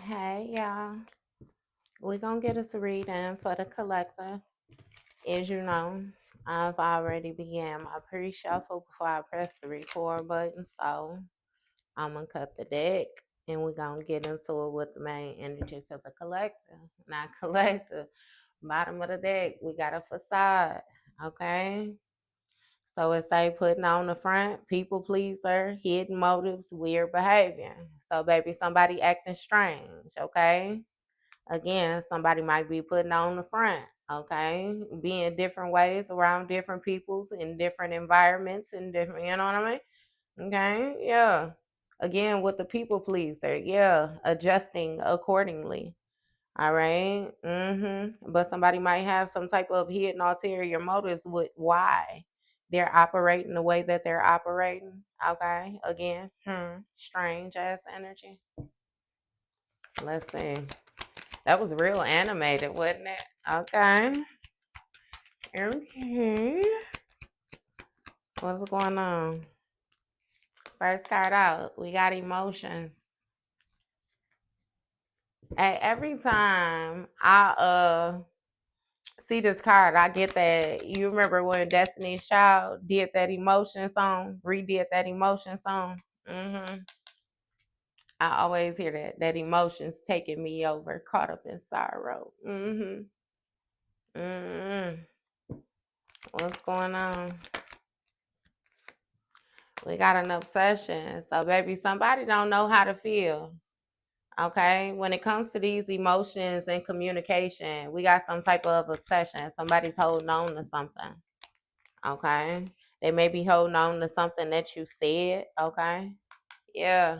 Hey y'all, we're gonna get us a reading for the collector. As you know, I've already began my pre-shuffle before I press the record button, so I'm gonna cut the deck and we're gonna get into it with the main energy for the collector. Now, collector, bottom of the deck, we got a facade, okay? So it say putting on the front, people pleaser, hidden motives, weird behavior. So baby, somebody acting strange, okay? Again, somebody might be putting on the front, okay? Being different ways around different peoples in different environments and different, you know what I mean? Okay, yeah. Again, with the people pleaser, yeah, adjusting accordingly. All right. But somebody might have some type of hidden ulterior motives with why they're operating the way that they're operating. Okay. Again, strange ass energy. Let's see. That was real animated, wasn't it? Okay. Okay. What's going on? First card out. We got emotions. Hey, every time I see this card, I get that. You remember when Destiny's Child did that emotion song, redid that emotion song? I always hear that emotions taking me over, caught up in sorrow. What's going on? We got an obsession. So baby, somebody don't know how to feel. Okay. When it comes to these emotions and communication, we got some type of obsession. Somebody's holding on to something. Okay. They may be holding on to something that you said. Okay. Yeah.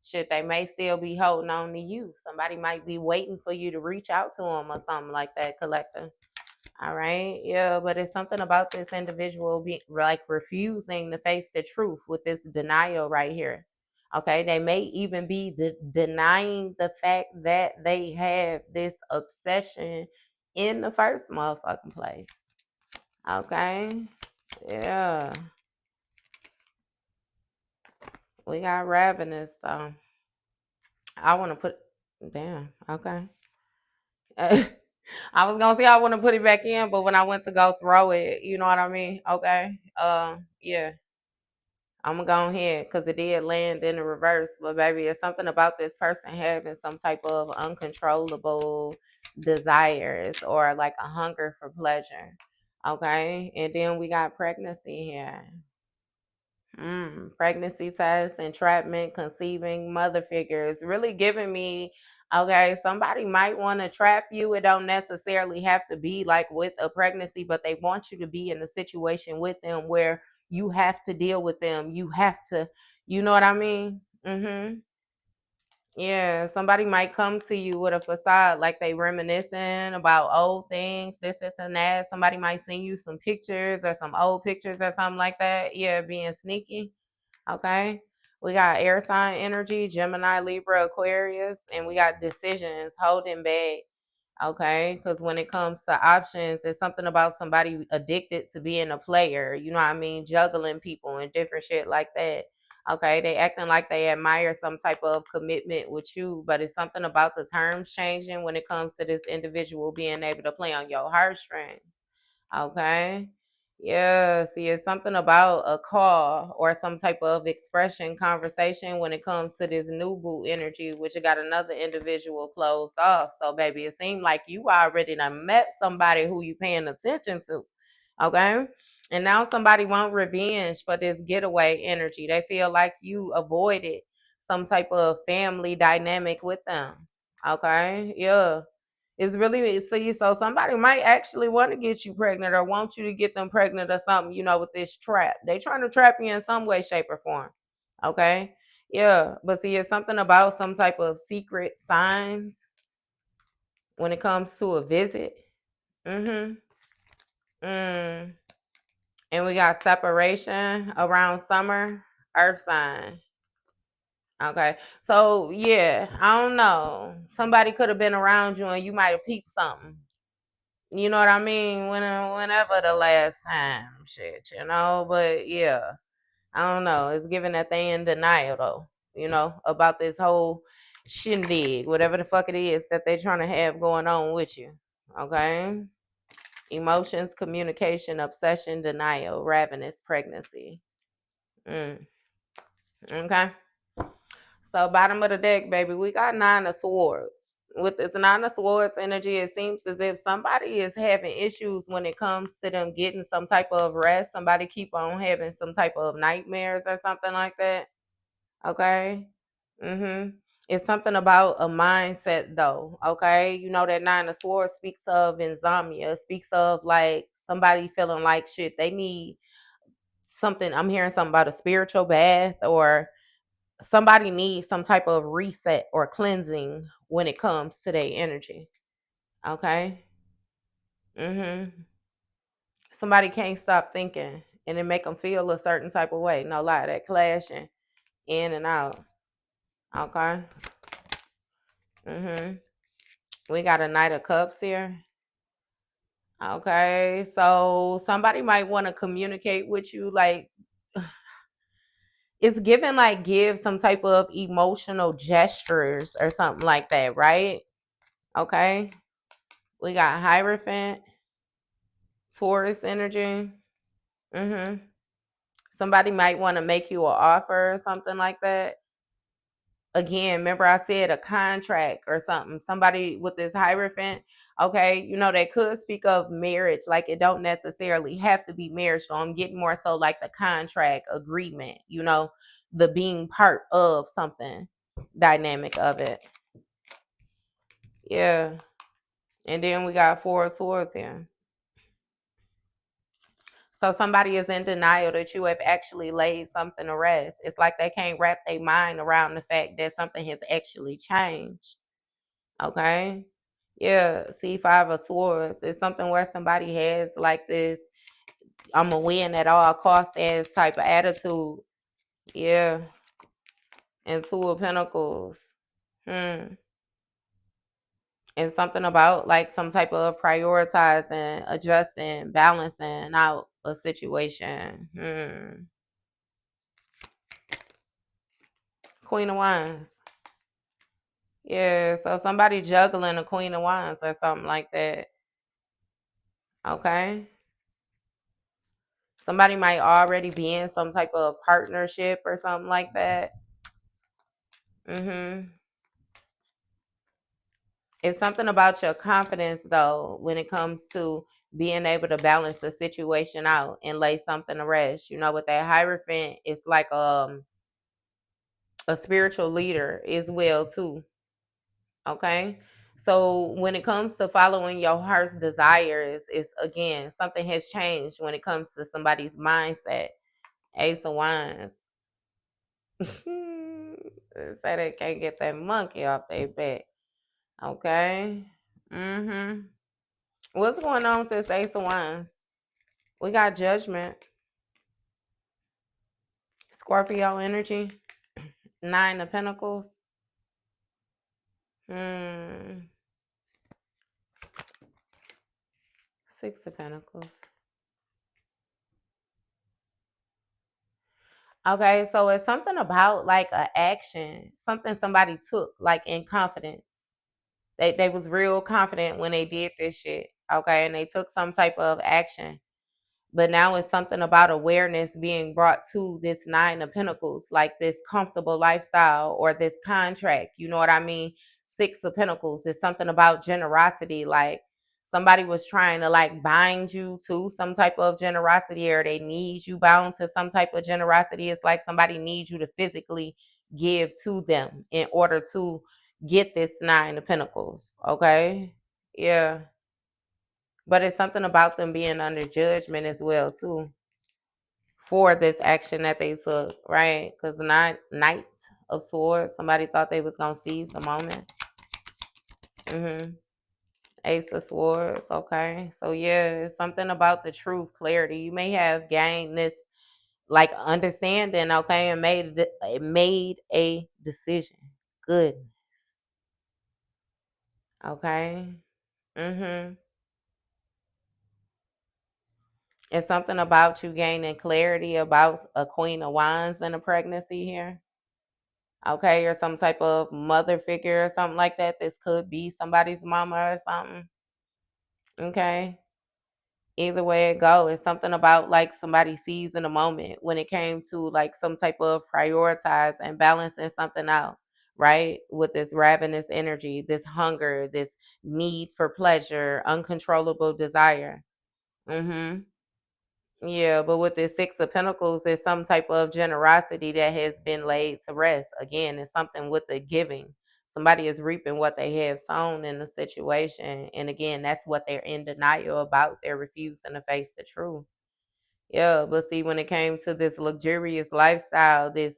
Shit, they may still be holding on to you. Somebody might be waiting for you to reach out to them or something like that, collector. All right. Yeah, but it's something about this individual being like refusing to face the truth with this denial right here. Okay. They may even be denying the fact that they have this obsession in the first motherfucking place. Okay. Yeah. We got ravenous though. I want to put, damn. Okay. I was gonna say I want to put it back in, but when I went to go throw it, you know what I mean? Okay. Yeah. I'm gonna go ahead because it did land in the reverse. But baby, it's something about this person having some type of uncontrollable desires or like a hunger for pleasure. Okay. And then we got pregnancy here. Pregnancy tests, entrapment, conceiving, mother figures, really giving me, okay, somebody might want to trap you. It don't necessarily have to be like with a pregnancy, but they want you to be in a situation with them where you have to deal with them. You have to, you know what I mean? Yeah, somebody might come to you with a facade like they reminiscing about old things, this and that. Somebody might send you some pictures or some old pictures or something like that. Yeah, being sneaky. Okay. We got air sign energy, Gemini, Libra, Aquarius, and we got decisions holding back. Okay. Because when it comes to options, it's something about somebody addicted to being a player. You know what I mean? Juggling people and different shit like that. Okay. They acting like they admire some type of commitment with you, but it's something about the terms changing when it comes to this individual being able to play on your heartstrings. Okay. Yeah, see, it's something about a call or some type of expression conversation when it comes to this new boo energy, which you got another individual closed off. So, baby, it seemed like you already done met somebody who you paying attention to. Okay. And now somebody want revenge for this getaway energy. They feel like you avoided some type of family dynamic with them. Okay. Yeah. It's really see, so somebody might actually want to get you pregnant or want you to get them pregnant or something, with this trap. They trying to trap you in some way, shape, or form. Okay. Yeah. But see, it's something about some type of secret signs when it comes to a visit. Mm-hmm. Mm. And we got separation around summer, earth sign. Okay. So yeah, I don't know. Somebody could have been around you and you might have peeped something. You know what I mean? Whenever the last time, shit, But yeah, I don't know. It's given that they in denial though, about this whole. shindig, whatever the fuck it is that they're trying to have going on with you. Okay. Emotions, communication, obsession, denial, ravenous, pregnancy. Mm. Okay. So bottom of the deck, baby, we got nine of swords. With this nine of swords energy, it seems as if somebody is having issues when it comes to them getting some type of rest. Somebody keep on having some type of nightmares or something like that. Okay. It's something about a mindset though. Okay. You know that nine of swords speaks of insomnia, speaks of like somebody feeling like shit. They need something. I'm hearing something about a spiritual bath, or somebody needs some type of reset or cleansing when it comes to their energy. Okay. Somebody can't stop thinking and it make them feel a certain type of way. No lie, that clashing in and out. Okay. We got a knight of cups here. Okay. So somebody might want to communicate with you like it's given like give some type of emotional gestures or something like that, right? Okay. We got Hierophant, Taurus energy. Mm-hmm. Somebody might want to make you an offer or something like that. Again, remember I said a contract or something. Somebody with this Hierophant, okay, you know, they could speak of marriage. Like it don't necessarily have to be marriage. So I'm getting more so like the contract agreement, you know, the being part of something dynamic of it. Yeah. And then we got Four of Swords here. So somebody is in denial that you have actually laid something to rest. It's like they can't wrap their mind around the fact that something has actually changed. Okay. Yeah. See, Five of Swords. It's something where somebody has like this, I'm gonna win at all cost as type of attitude. Yeah. And Two of Pentacles. Hmm. And something about like some type of prioritizing, adjusting, balancing out a situation. Queen of Wands. Yeah, so somebody juggling a Queen of Wands or something like that. Okay. Somebody might already be in some type of partnership or something like that. hmm It's something about your confidence though when it comes to being able to balance the situation out and lay something to rest. You know, with that Hierophant, it's like a spiritual leader as well too. Okay. So when it comes to following your heart's desires, it's again something has changed when it comes to somebody's mindset. Ace of Wands. Say they can't get that monkey off their back. Okay. Mm-hmm. What's going on with this Ace of Wands? We got Judgment, Scorpio energy, Nine of Pentacles. Hmm. Six of Pentacles. Okay, so it's something about like a action, something somebody took like in confidence. They was real confident when they did this shit. Okay, and they took some type of action. But now it's something about awareness being brought to this Nine of Pentacles, like this comfortable lifestyle or this contract. You know what I mean? Six of Pentacles. It's something about generosity. Like somebody was trying to like bind you to some type of generosity, or they need you bound to some type of generosity. It's like somebody needs you to physically give to them in order to get this Nine of Pentacles. Okay. Yeah. But it's something about them being under judgment as well too for this action that they took, right? Because not Knight of Swords, somebody thought they was gonna seize the moment. Ace of Swords, okay. So yeah, it's something about the truth, clarity. You may have gained this like understanding, okay, and made a decision. Good, okay. Mhm. It's something about you gaining clarity about a Queen of Wands in a pregnancy here. Okay, or some type of mother figure or something like that. This could be somebody's mama or something. Okay. Either way it go, it's something about like somebody sees in a moment when it came to like some type of prioritize and balancing something out, right? With this ravenous energy, this hunger, this need for pleasure, uncontrollable desire. Mm-hmm. Yeah, but with the Six of Pentacles, it's some type of generosity that has been laid to rest. Again, it's something with the giving. Somebody is reaping what they have sown in the situation. And again, that's what they're in denial about. They're refusing to face the truth. Yeah, but see, when it came to this luxurious lifestyle, this,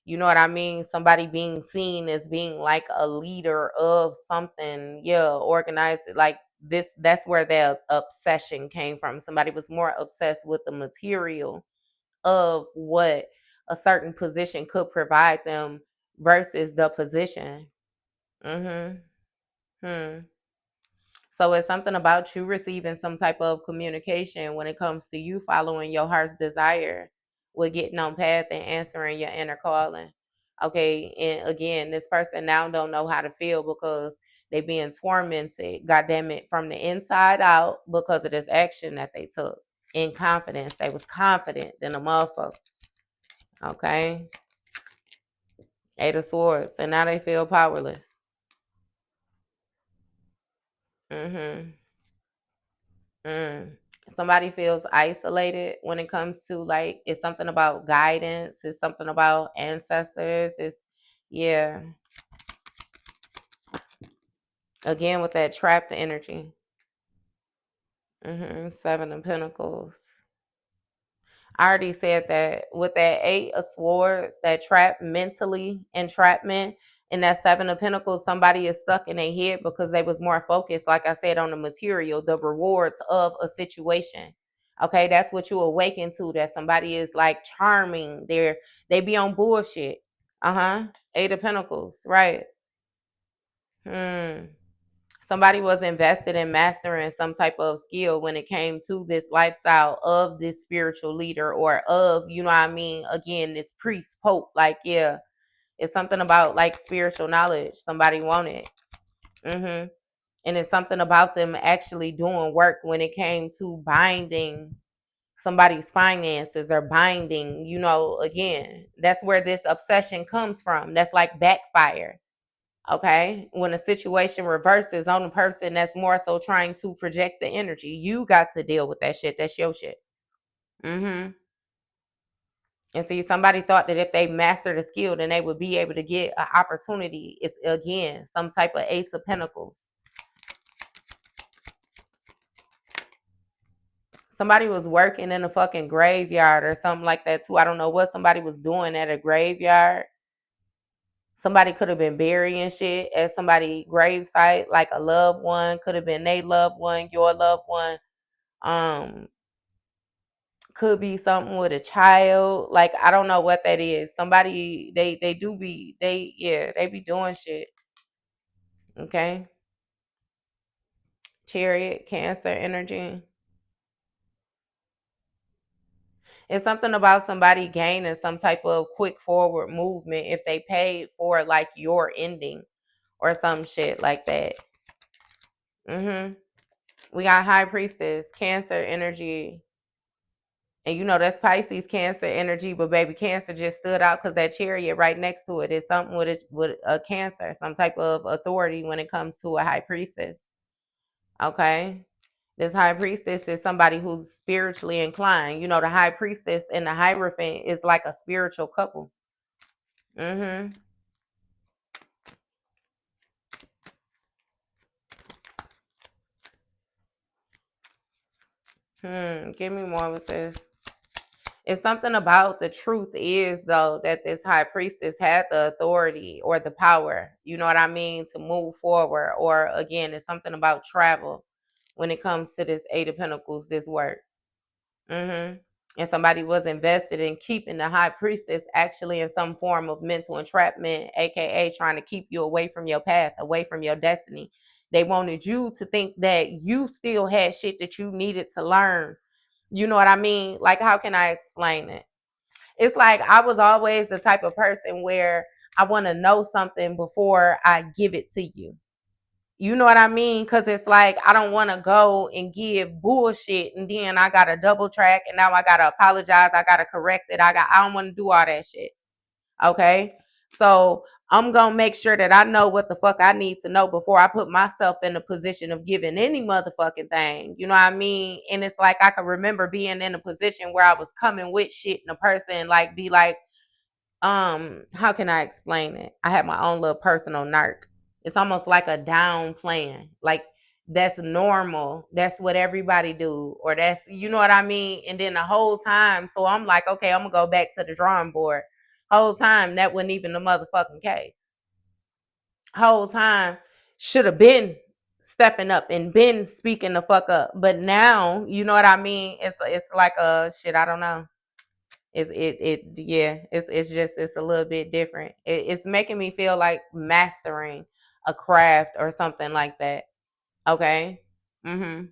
you know what I mean? Somebody being seen as being like a leader of something, yeah, organized, like this, that's where the obsession came from. Somebody was more obsessed with the material of what a certain position could provide them versus the position. Mm-hmm. Hmm. So it's something about you receiving some type of communication when it comes to you following your heart's desire with getting on path and answering your inner calling. Okay, and again, this person now don't know how to feel because they being tormented, goddamn it, from the inside out because of this action that they took. In confidence. They was confident than a motherfucker. Okay. Eight of Swords. And now they feel powerless. Mm-hmm. Mm. Somebody feels isolated when it comes to like it's something about guidance, it's something about ancestors, it's yeah. Again with that trapped energy. Seven of Pentacles. I already said that with that Eight of Swords, that trap mentally entrapment, and that Seven of Pentacles, somebody is stuck in their head because they was more focused, like I said, on the material, the rewards of a situation. Okay, that's what you awaken to. That somebody is like charming. They be on bullshit. Uh-huh. Eight of Pentacles, right. Hmm. Somebody was invested in mastering some type of skill when it came to this lifestyle of this spiritual leader or of, you know what I mean, again, this priest, pope, like, yeah, it's something about like spiritual knowledge somebody wanted. Mm-hmm. And it's something about them actually doing work when it came to binding somebody's finances or binding, you know, again, that's where this obsession comes from. That's like backfire. Okay. When a situation reverses on a person that's more so trying to project the energy, you got to deal with that shit. That's your shit. Mm-hmm. And see, somebody thought that if they mastered a skill, then they would be able to get an opportunity. It's again some type of Ace of Pentacles. Somebody was working in a fucking graveyard or something like that too. I don't know what somebody was doing at a graveyard. Somebody could have been burying shit at somebody's gravesite, like a loved one, could have been their loved one, your loved one. Um, could be something with a child. Like I don't know what that is. Somebody they do be they yeah, they be doing shit. Okay. Chariot, Cancer energy. It's something about somebody gaining some type of quick forward movement if they paid for like your ending or some shit like that. Mhm. We got High Priestess, Cancer energy. And you know that's Pisces Cancer energy, but baby Cancer just stood out because that chariot right next to it is something with a Cancer, some type of authority when it comes to a High Priestess. Okay, this High Priestess is somebody who's spiritually inclined. You know, the High Priestess and the Hierophant is like a spiritual couple. Mm-hmm. Give me more with this. It's something about the truth is though that this high priestess had the authority or the power, you know what I mean, to move forward. Or again, it's something about travel when it comes to this Eight of Pentacles, this work. Mm-hmm. And somebody was invested in keeping the high priestess actually in some form of mental entrapment, aka trying to keep you away from your path, away from your destiny. They wanted you to think that you still had shit that you needed to learn. You know what I mean? Like, how can I explain it? It's like I was always the type of person where I want to know something before I give it to you. You know what I mean? Because it's like I don't want to go and give bullshit and then I got to double track and now I got to apologize. I got to correct it. I don't want to do all that shit. Okay. So I'm going to make sure that I know what the fuck I need to know before I put myself in a position of giving any motherfucking thing. You know what I mean? And it's like I can remember being in a position where I was coming with shit and a person like be like, how can I explain it? I had my own little personal narc. It's almost like a down plan. Like that's normal. That's what everybody do. Or that's you know what I mean? And then the whole time, so I'm like, okay, I'm gonna go back to the drawing board. Whole time that wasn't even the motherfucking case. Whole time should have been stepping up and been speaking the fuck up. But now, you know what I mean? It's like a shit, I don't know. It's just it's a little bit different. It's making me feel like mastering a craft or something like that. Okay. Mm-hmm.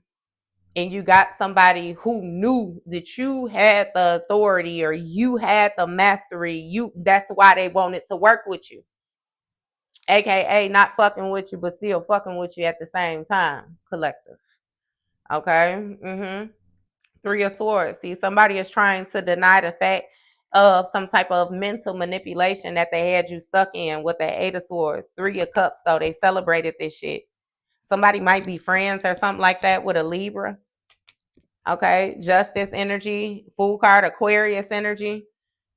And you got somebody who knew that you had the authority or you had the mastery. That's why they wanted to work with you. AKA not fucking with you, but still fucking with you at the same time. Collective. Okay. Mm-hmm. Three of Swords. See, somebody is trying to deny the fact of some type of mental manipulation that they had you stuck in with the Eight of Swords. Three of Cups, though. They celebrated this shit. Somebody might be friends or something like that with a Libra. Okay. Justice energy. Fool card, Aquarius energy.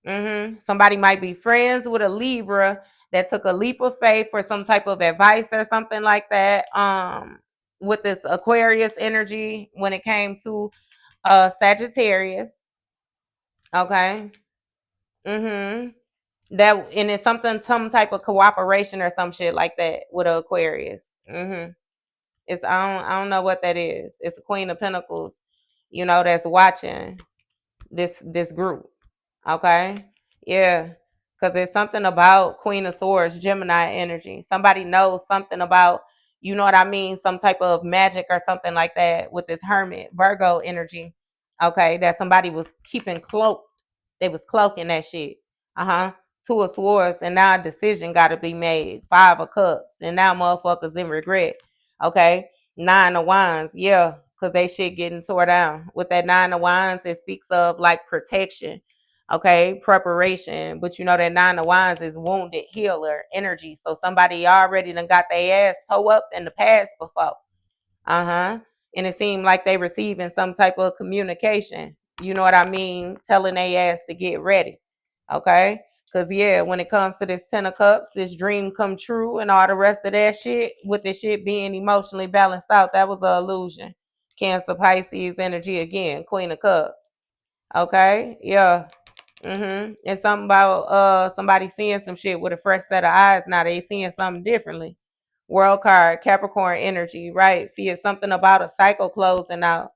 Somebody might be friends with a Libra that took a leap of faith for some type of advice or something like that. With this Aquarius energy when it came to Sagittarius. Okay. Mm-hmm. That and it's something, some type of cooperation or some shit like that with an Aquarius. Mm-hmm. It's I don't know what that is. It's a Queen of Pentacles, that's watching this group. Okay. Yeah. Because it's something about Queen of Swords, Gemini energy. Somebody knows something about, you know what I mean, some type of magic or something like that with this Hermit, Virgo energy. Okay. That somebody was keeping cloaked. They was cloaking that shit. Uh-huh. Two of Swords. And now a decision got to be made. Five of Cups. And now motherfuckers in regret. Okay. Nine of Wands. Yeah. Because they shit getting tore down. With that Nine of Wands, it speaks of like protection. Okay, preparation. But that Nine of Wands is wounded healer energy. So somebody already done got their ass toe up in the past before. Uh-huh. And it seemed like they receiving some type of communication. You know what I mean? Telling their ass to get ready. Okay? Because, yeah, when it comes to this Ten of Cups, this dream come true and all the rest of that shit, with this shit being emotionally balanced out, that was an illusion. Cancer, Pisces energy again. Queen of Cups. Okay? Yeah. It's something about somebody seeing some shit with a fresh set of eyes. Now they seeing something differently. World card, Capricorn energy, right? See, it's something about a cycle closing out,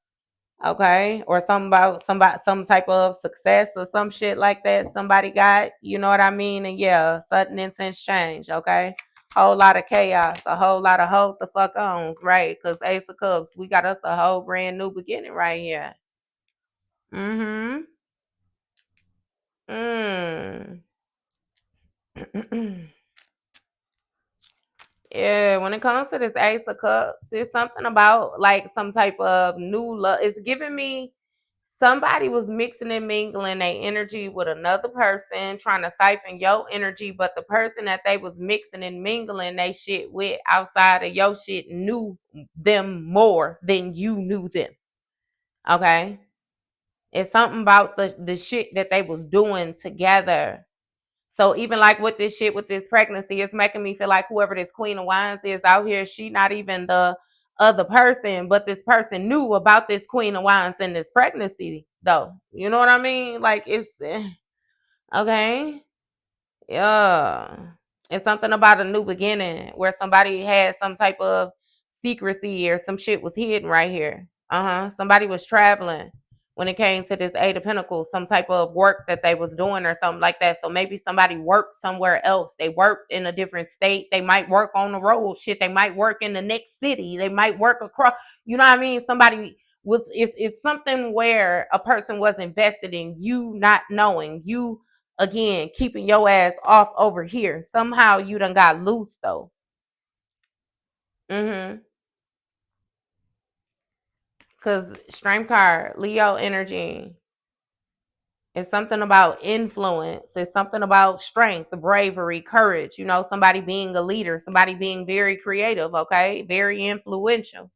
okay? Or something about some type of success or some shit like that. Somebody got, you know what I mean? And yeah, sudden intense change, okay? Whole lot of chaos, a whole lot of hold the fuck ons, right? Because Ace of Cups, we got us a whole brand new beginning right here. Mm-hmm. Mm. Yeah, when it comes to this Ace of Cups, it's something about like some type of new love. It's giving me somebody was mixing and mingling their energy with another person, trying to siphon your energy, but the person that they was mixing and mingling they shit with outside of your shit knew them more than you knew them. Okay? It's something about the shit that they was doing together. So even like with this shit, with this pregnancy, it's making me feel like whoever this Queen of Wands is out here, she not even the other person, but this person knew about this Queen of Wands and this pregnancy, though. You know what I mean? Like it's okay. Yeah. It's something about a new beginning where somebody had some type of secrecy or some shit was hidden right here. Somebody was traveling when it came to this Eight of Pentacles, some type of work that they was doing or something like that. So maybe somebody worked somewhere else. They worked in a different state. They might work on the road. Shit, they might work in the next city. They might work across. You know what I mean? Somebody it's something where a person was invested in you not knowing. You again, keeping your ass off over here. Somehow you done got loose though. Mm-hmm. Cause strength card, Leo energy. It's something about influence. It's something about strength, bravery, courage. You know, somebody being a leader, somebody being very creative, okay? Very influential.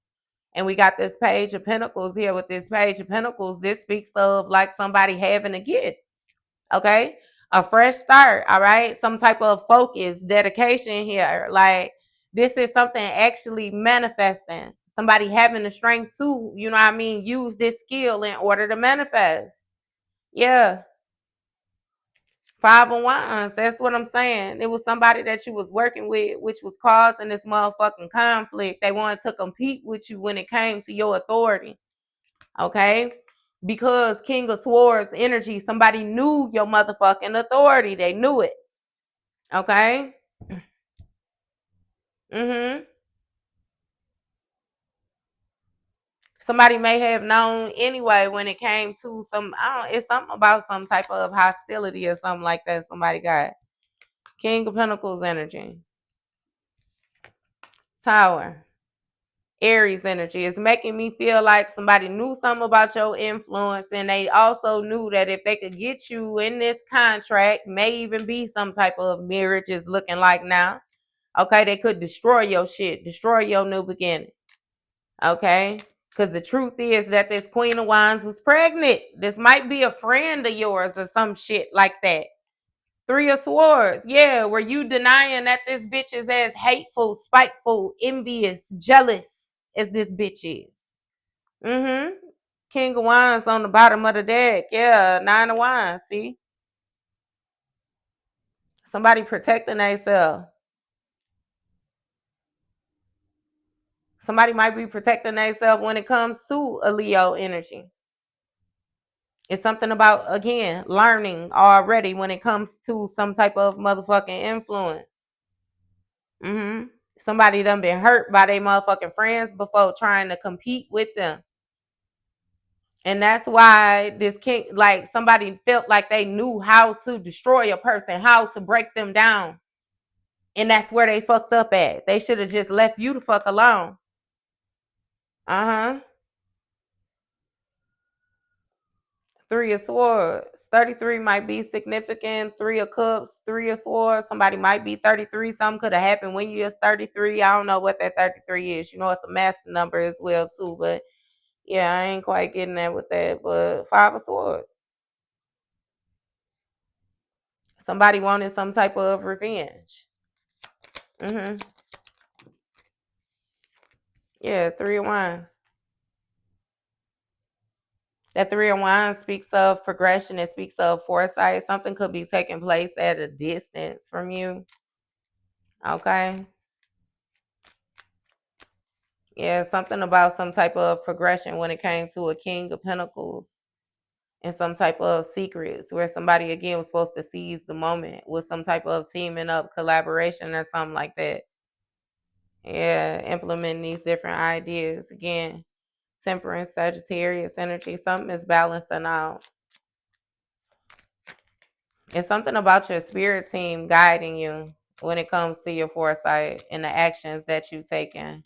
And we got this page of pentacles here with this page of pentacles. This speaks of like somebody having a gift, okay? A fresh start, all right? Some type of focus, dedication here. Like this is something actually manifesting. Somebody having the strength to, you know what I mean, use this skill in order to manifest. Yeah. Five of Wands. That's what I'm saying. It was somebody that you was working with, which was causing this motherfucking conflict. They wanted to compete with you when it came to your authority. Okay? Because King of Swords energy, somebody knew your motherfucking authority. They knew it. Okay? Mm-hmm. Somebody may have known anyway when it came to some, it's something about some type of hostility or something like that somebody got. King of Pentacles energy. Tower. Aries energy is making me feel like somebody knew something about your influence, and they also knew that if they could get you in this contract, may even be some type of marriage is looking like now. Okay, they could destroy your shit, destroy your new beginning. Okay, because the truth is that this Queen of Wands was pregnant. This might be a friend of yours or some shit like that. Three of Swords. Yeah, were you denying that this bitch is as hateful, spiteful, envious, jealous as this bitch is? Mm-hmm. King of Wands on the bottom of the deck. Yeah, Nine of Wands. See? Somebody protecting themselves. Somebody might be protecting themselves when it comes to a Leo energy. It's something about, again, learning already when it comes to some type of motherfucking influence. Mm-hmm. Somebody done been hurt by their motherfucking friends before trying to compete with them. And that's why this king, like somebody felt like they knew how to destroy a person, how to break them down. And that's where they fucked up at. They should have just left you the fuck alone. Uh-huh. Three of Swords. 33 might be significant. Three of Cups, Three of Swords. Somebody might be 33. Something could have happened when you're 33. I don't know what that 33 is. You know, it's a master number as well, too. But yeah, I ain't quite getting that with that. But Five of Swords. Somebody wanted some type of revenge. Mm-hmm. Yeah, Three of Wands. That Three of Wands speaks of progression. It speaks of foresight. Something could be taking place at a distance from you. Okay. Yeah, something about some type of progression when it came to a King of Pentacles and some type of secrets where somebody again was supposed to seize the moment with some type of teaming up collaboration or something like that. Yeah, implementing these different ideas. Again, Temperance, Sagittarius energy. Something is balancing out. It's something about your spirit team guiding you when it comes to your foresight and the actions that you've taken.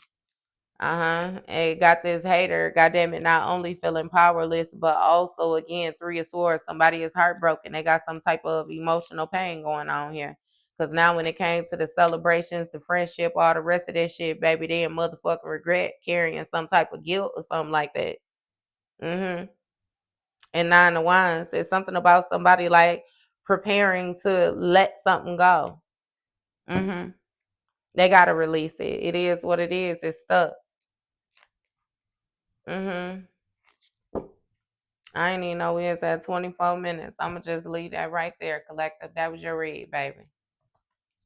Uh-huh. And got this hater, goddamn it, not only feeling powerless, but also again, Three of Swords. Somebody is heartbroken. They got some type of emotional pain going on here. Cause now when it came to the celebrations, the friendship, all the rest of that shit, baby, they in motherfucking regret carrying some type of guilt or something like that. Mm-hmm. And Nine of Wands. It's something about somebody like preparing to let something go. Mm-hmm. They gotta release it. It is what it is. It's stuck. Mm-hmm. I ain't even know we was at 24 minutes. I'ma just leave that right there, collective. That was your read, baby.